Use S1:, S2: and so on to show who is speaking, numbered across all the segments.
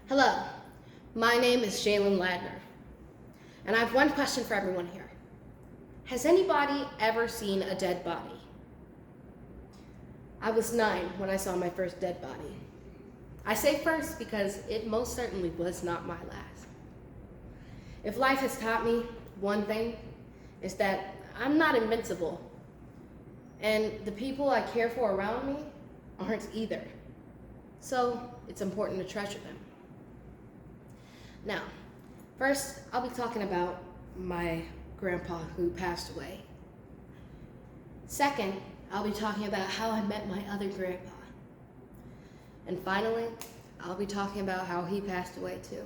S1: Hello, my name is Jalen Ladner, and I have one question for everyone here. Has anybody ever seen a dead body? I was 9 when I saw my first dead body. I say first because it most certainly was not my last. If life has taught me one thing, it's that I'm not invincible, and the people I care for around me aren't either. So it's important to treasure them. Now, first, I'll be talking about my grandpa who passed away. Second, I'll be talking about how I met my other grandpa. And finally, I'll be talking about how he passed away too.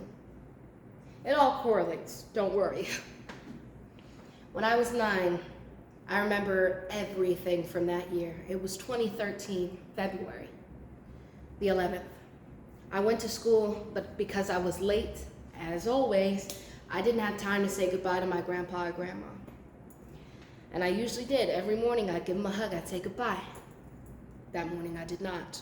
S1: It all correlates, don't worry. When I was 9, I remember everything from that year. It was 2013, February the 11th. I went to school, but because I was late, as always, I didn't have time to say goodbye to my grandpa or grandma. And I usually did. Every morning I'd give them a hug, I'd say goodbye. That morning I did not.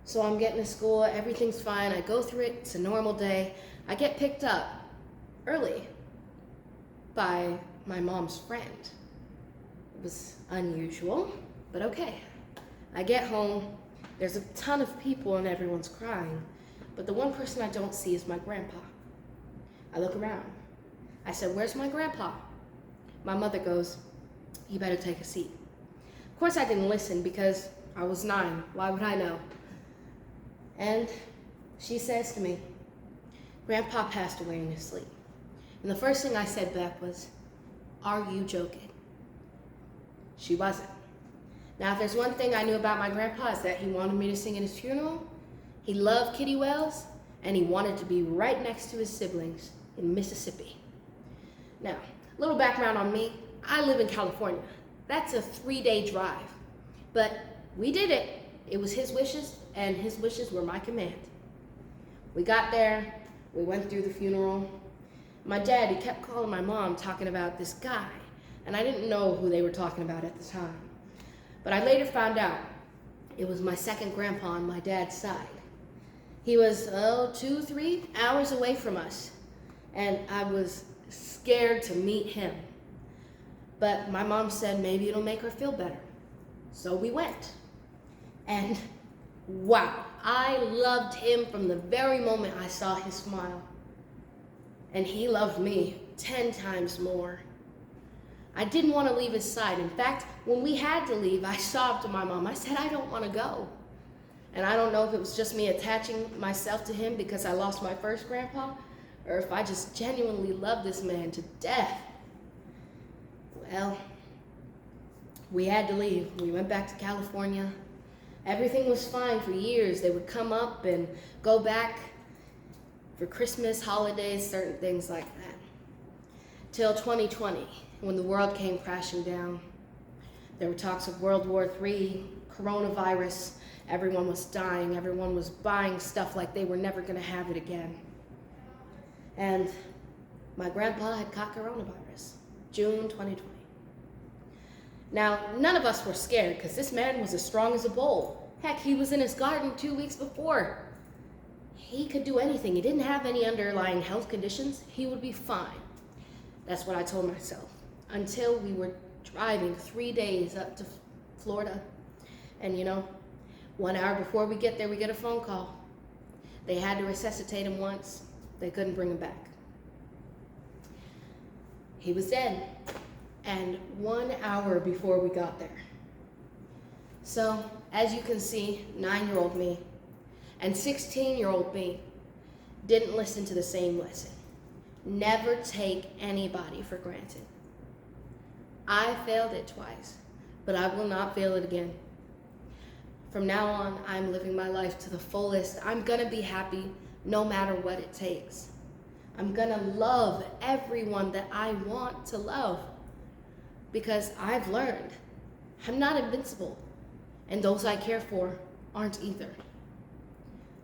S1: So I'm getting to school, everything's fine, I go through it, it's a normal day. I get picked up early by my mom's friend. It was unusual, but okay. I get home, there's a ton of people and everyone's crying. But the one person I don't see is my grandpa. I look around. I said, "Where's my grandpa?" My mother goes, "You better take a seat." Of course I didn't listen because I was 9. Why would I know? And she says to me, "Grandpa passed away in his sleep." And the first thing I said back was, "Are you joking?" She wasn't. Now, if there's one thing I knew about my grandpa, is that he wanted me to sing at his funeral. He loved Kitty Wells, and he wanted to be right next to his siblings in Mississippi. Now, a little background on me. I live in California. That's a 3-day drive. But we did it. It was his wishes, and his wishes were my command. We got there. We went through the funeral. My dad, he kept calling my mom, talking about this guy, and I didn't know who they were talking about at the time. But I later found out it was my second grandpa on my dad's side. He was, 2-3 hours away from us, and I was scared to meet him. But my mom said maybe it'll make her feel better. So we went. And wow, I loved him from the very moment I saw his smile. And he loved me 10 times more. I didn't want to leave his side. In fact, when we had to leave, I sobbed to my mom. I said, "I don't want to go." And I don't know if it was just me attaching myself to him because I lost my first grandpa, or if I just genuinely loved this man to death. Well, we had to leave. We went back to California. Everything was fine for years. They would come up and go back for Christmas, holidays, certain things like that. Till 2020, when the world came crashing down. There were talks of World War III, coronavirus. Everyone was dying. Everyone was buying stuff like they were never going to have it again. And my grandpa had caught coronavirus, June 2020. Now, none of us were scared because this man was as strong as a bull. Heck, he was in his garden 2 weeks before. He could do anything. He didn't have any underlying health conditions. He would be fine. That's what I told myself. Until we were driving 3 days up to Florida. And 1 hour before we get there, we get a phone call. They had to resuscitate him once. They couldn't bring him back. He was dead. And 1 hour before we got there. So, as you can see, 9-year-old me and 16-year-old me didn't listen to the same lesson. Never take anybody for granted. I failed it twice, but I will not fail it again. From now on, I'm living my life to the fullest. I'm gonna be happy no matter what it takes. I'm gonna love everyone that I want to love because I've learned I'm not invincible, and those I care for aren't either.